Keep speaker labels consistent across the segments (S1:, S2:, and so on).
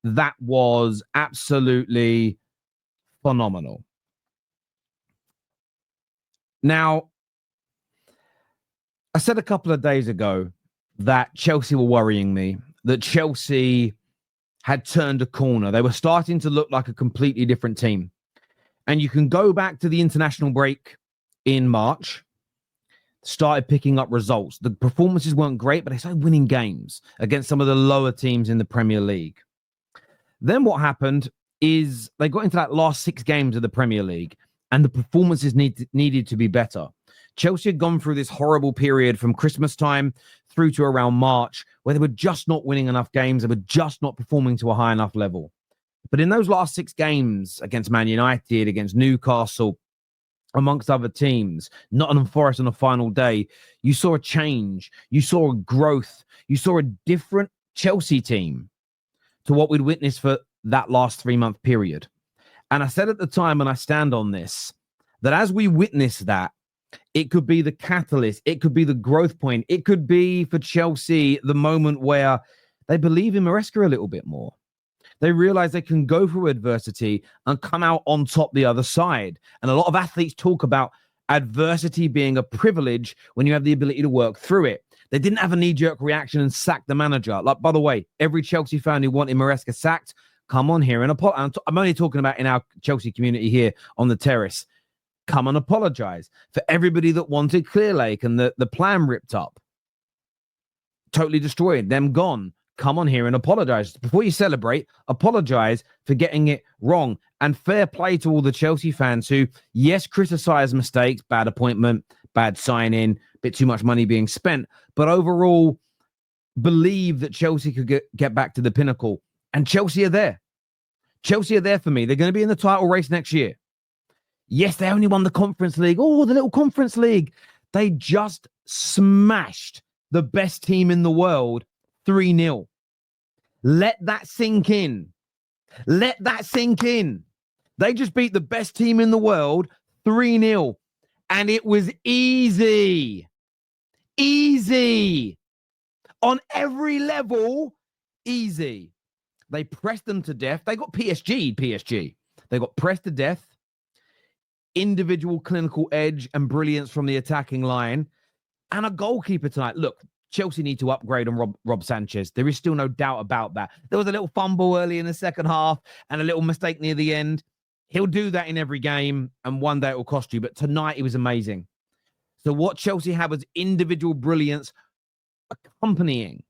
S1: that was absolutely phenomenal. Now, I said a couple of days ago that Chelsea were worrying me, that Chelsea had turned a corner. They were starting to look like a completely different team. And you can go back to the international break in March, started picking up results. The performances weren't great, but they started winning games against some of the lower teams in the Premier League. Then what happened is they got into that last 6 games of the Premier League, and the performances needed to be better. Chelsea had gone through this horrible period from Christmas time through to around March, where they were just not winning enough games. They were just not performing to a high enough level. But in those last 6 games against Man United, against Newcastle, amongst other teams, Nottingham Forest on the final day, you saw a change. You saw a growth. You saw a different Chelsea team to what we'd witnessed for that last 3-month period. And I said at the time, and I stand on this, that as we witness that, it could be the catalyst. It could be the growth point. It could be for Chelsea the moment where they believe in Maresca a little bit more. They realize they can go through adversity and come out on top the other side. And a lot of athletes talk about adversity being a privilege when you have the ability to work through it. They didn't have a knee-jerk reaction and sack the manager. Like, by the way, every Chelsea fan who wanted Maresca sacked, come on here and apologize. I'm only talking about in our Chelsea community here on the terrace. Come and apologize. For everybody that wanted Clearlake and the plan ripped up, totally destroyed, them gone. Come on here and apologize. Before you celebrate, apologize for getting it wrong. And fair play to all the Chelsea fans who, yes, criticize mistakes, bad appointment, bad signing, bit too much money being spent, but overall believe that Chelsea could get back to the pinnacle. And Chelsea are there. Chelsea are there for me. They're going to be in the title race next year. Yes, they only won the Conference League. Oh, the little Conference League. They just smashed the best team in the world 3-0. Let that sink in. Let that sink in. They just beat the best team in the world 3-0. And it was easy. Easy. On every level, easy. They pressed them to death. They got PSG. They got pressed to death. Individual clinical edge and brilliance from the attacking line. And a goalkeeper tonight. Look, Chelsea need to upgrade on Rob Sanchez. There is still no doubt about that. There was a little fumble early in the second half and a little mistake near the end. He'll do that in every game, and one day it will cost you. But tonight, it was amazing. So what Chelsea had was individual brilliance accompanying,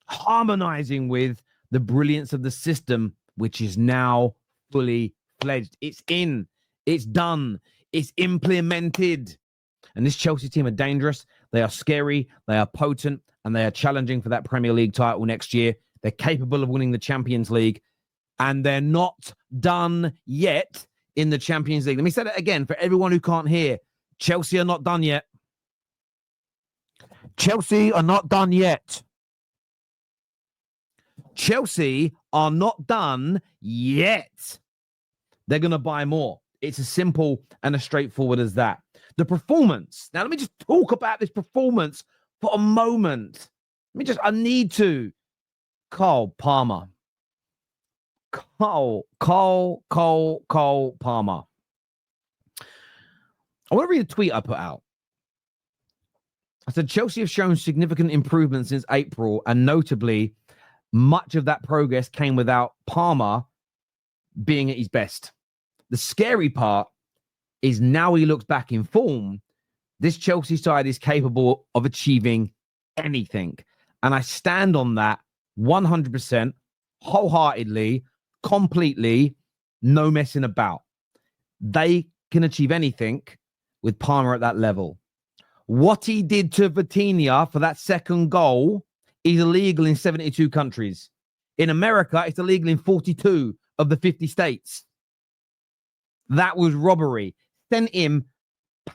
S1: harmonizing with the brilliance of the system, which is now fully fledged. It's in. It's done. It's implemented. And this Chelsea team are dangerous. They are scary. They are potent. And they are challenging for that Premier League title next year. They're capable of winning the Champions League. And they're not done yet in the Champions League. Let me say that again for everyone who can't hear. Chelsea are not done yet. Chelsea are not done yet. Chelsea are not done yet. They're going to buy more. It's as simple and as straightforward as that. The performance. Now, let me just talk about this performance for a moment. I need to. Cole Palmer. Cole Palmer. I want to read a tweet I put out. I said, Chelsea have shown significant improvement since April, and notably, much of that progress came without Palmer being at his best. The scary part is now he looks back in form, this Chelsea side is capable of achieving anything. And I stand on that 100%, wholeheartedly, completely, no messing about. They can achieve anything with Palmer at that level. What he did to Vitinha for that second goal is illegal in 72 countries. In America, it's illegal in 42 of the 50 states. That was robbery. Sent him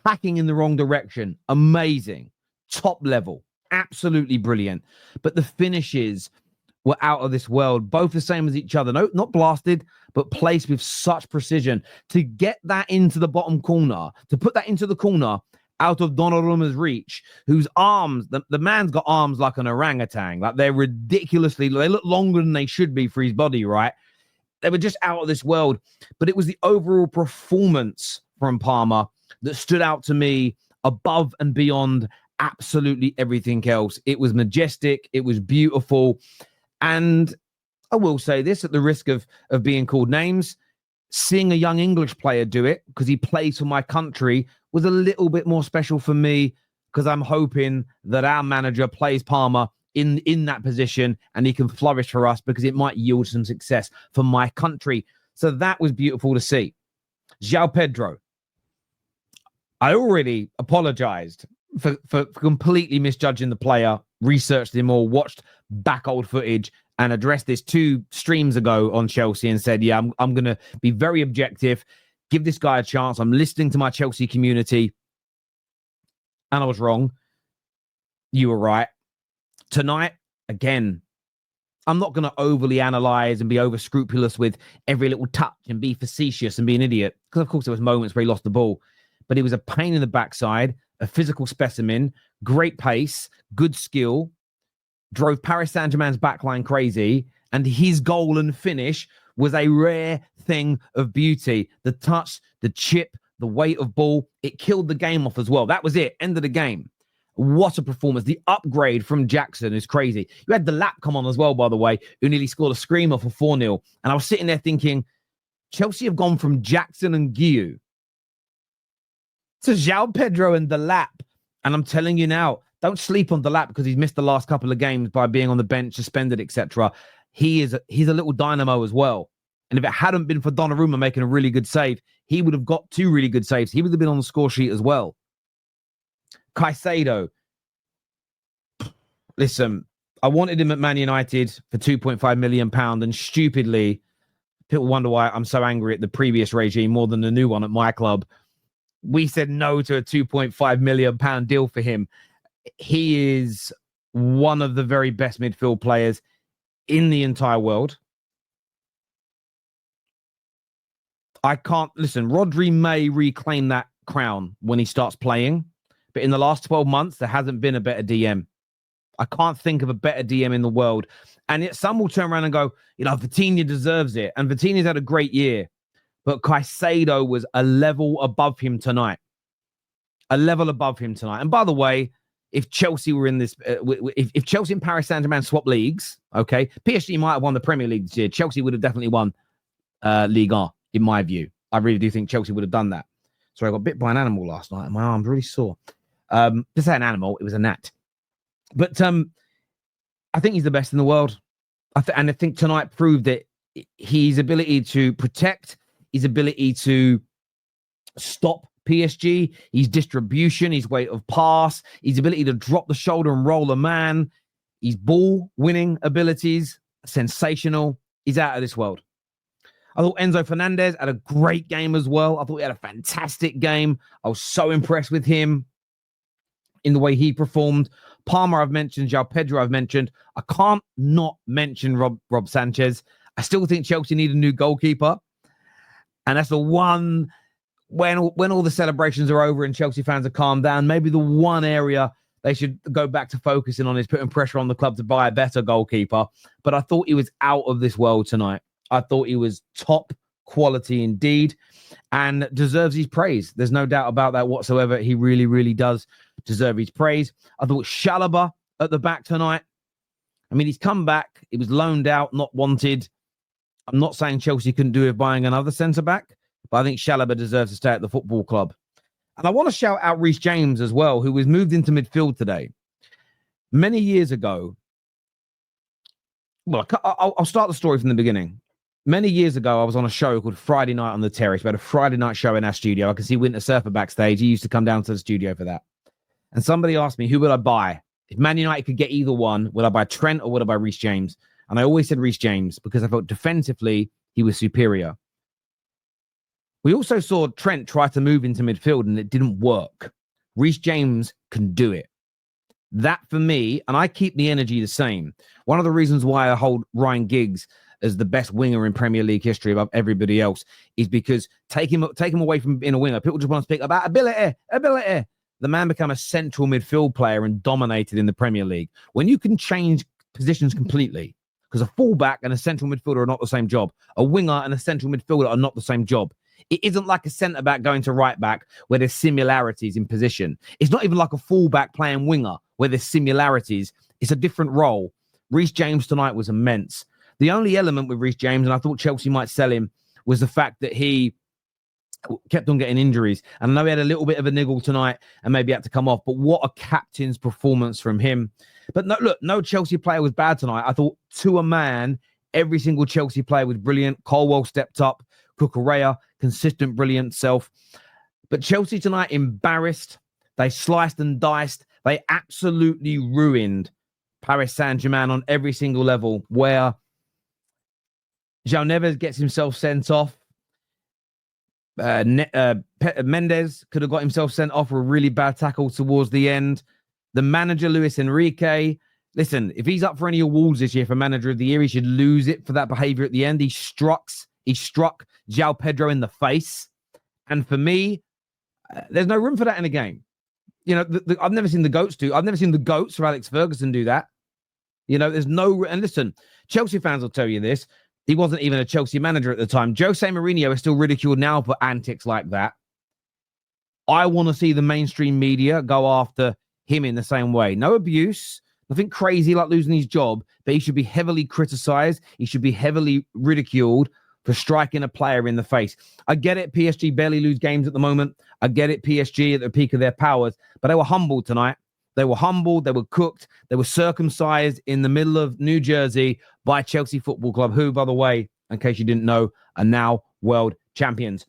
S1: packing in the wrong direction. Amazing. Top level. Absolutely brilliant. But the finishes were out of this world. Both the same as each other. No, not blasted, but placed with such precision. To get that into the bottom corner, to put that into the corner out of Donnarumma's reach, whose arms, the man's got arms like an orangutan. Like they're ridiculously, they look longer than they should be for his body, right? They were just out of this world. But it was the overall performance from Palmer that stood out to me above and beyond absolutely everything else. It was majestic. It was beautiful. And I will say this at the risk of being called names, seeing a young English player do it because he plays for my country was a little bit more special for me because I'm hoping that our manager plays Palmer in that position and he can flourish for us because it might yield some success for my country. So that was beautiful to see. Joao Pedro. I already apologized for completely misjudging the player, researched him all, watched back old footage, and addressed this 2 streams ago on Chelsea and said, yeah, I'm going to be very objective, give this guy a chance. I'm listening to my Chelsea community. And I was wrong. You were right. Tonight, again, I'm not going to overly analyze and be over scrupulous with every little touch and be facetious and be an idiot. Because, of course, there was moments where he lost the ball. But he was a pain in the backside, a physical specimen, great pace, good skill, drove Paris Saint-Germain's backline crazy, and his goal and finish was a rare thing of beauty. The touch, the chip, the weight of ball, it killed the game off as well. That was it. End of the game. What a performance. The upgrade from Jackson is crazy. You had the lap come on as well, by the way, who nearly scored a screamer for 4-0. And I was sitting there thinking, Chelsea have gone from Jackson and Guiu to Joao Pedro and the lap. And I'm telling you now, don't sleep on the lap because he's missed the last couple of games by being on the bench, suspended, etc. He's a little dynamo as well. And if it hadn't been for Donnarumma making a really good save, he would have got 2 really good saves. He would have been on the score sheet as well. Caicedo. Listen, I wanted him at Man United for £2.5 million, and stupidly, people wonder why I'm so angry at the previous regime more than the new one at my club. We said no to a £2.5 million deal for him. He is one of the very best midfield players in the entire world. I can't listen. Rodri may reclaim that crown when he starts playing, but in the last 12 months, there hasn't been a better DM. I can't think of a better DM in the world. And yet some will turn around and go, Vitinha deserves it. And Vitinha's had a great year, but Caicedo was a level above him tonight. And by the way, if Chelsea were in this, if Chelsea and Paris Saint-Germain swap leagues, okay, PSG might have won the Premier League this year. Chelsea would have definitely won Ligue 1, in my view. I really do think Chelsea would have done that. So I got bit by an animal last night and my arm's really sore. To say an animal, it was a gnat. But I think he's the best in the world. And I think tonight proved that his ability to protect, his ability to stop PSG, his distribution, his weight of pass, his ability to drop the shoulder and roll a man, his ball winning abilities, sensational. He's out of this world. I thought Enzo Fernandez had a great game as well. I thought he had a fantastic game. I was so impressed with him in the way he performed. Palmer, I've mentioned. Joao Pedro, I've mentioned. I can't not mention Rob Sanchez. I still think Chelsea need a new goalkeeper. And that's the one, when all the celebrations are over and Chelsea fans are calmed down, maybe the one area they should go back to focusing on is putting pressure on the club to buy a better goalkeeper. But I thought he was out of this world tonight. I thought he was top quality indeed and deserves his praise. There's no doubt about that whatsoever. He really, really does deserve his praise. I thought Chalobah at the back tonight. I mean, he's come back. He was loaned out, not wanted. I'm not saying Chelsea couldn't do with buying another centre-back, but I think Chalobah deserves to stay at the football club. And I want to shout out Reece James as well, who was moved into midfield today. Many years ago, well, I'll start the story from the beginning. Many years ago, I was on a show called Friday Night on the Terrace. We had a Friday night show in our studio. I can see Winter Surfer backstage. He used to come down to the studio for that. And somebody asked me, who would I buy? If Man United could get either one, would I buy Trent or would I buy Reece James? And I always said Reece James because I felt defensively he was superior. We also saw Trent try to move into midfield and it didn't work. Reece James can do it. That for me, and I keep the energy the same. One of the reasons why I hold Ryan Giggs as the best winger in Premier League history above everybody else is because take him away from being a winger. People just want to speak about ability. the man became a central midfield player and dominated in the Premier League. When you can change positions completely, because a fullback and a central midfielder are not the same job. A winger and a central midfielder are not the same job. It isn't like a centre-back going to right-back where there's similarities in position. It's not even like a fullback playing winger where there's similarities. It's a different role. Reece James tonight was immense. The only element with Reece James, and I thought Chelsea might sell him, was the fact that he kept on getting injuries. And I know he had a little bit of a niggle tonight and maybe had to come off, but what a captain's performance from him. But no, look, no Chelsea player was bad tonight. I thought to a man, every single Chelsea player was brilliant. Colwill stepped up. Cucurella, consistent, brilliant self. But Chelsea tonight embarrassed. They sliced and diced. They absolutely ruined Paris Saint-Germain on every single level, where Joao Neves gets himself sent off. Mendes could have got himself sent off for a really bad tackle towards the end. The manager, Luis Enrique, listen, if he's up for any awards this year for manager of the year, he should lose it for that behavior at the end. He struck Joao Pedro in the face. And for me, there's no room for that in a game. You know, I've never seen the GOATs do. I've never seen the GOATs or Alex Ferguson do that. You know, there's no... And listen, Chelsea fans will tell you this. He wasn't even a Chelsea manager at the time. Jose Mourinho is still ridiculed now for antics like that. I want to see the mainstream media go after him in the same way. No abuse, nothing crazy like losing his job, but he should be heavily criticized. He should be heavily ridiculed for striking a player in the face. I get it. PSG barely lose games at the moment. I get it. PSG at the peak of their powers, but they were humbled tonight. They were humbled. They were cooked. They were circumcised in the middle of New Jersey by Chelsea Football Club, who, by the way, in case you didn't know, are now world champions.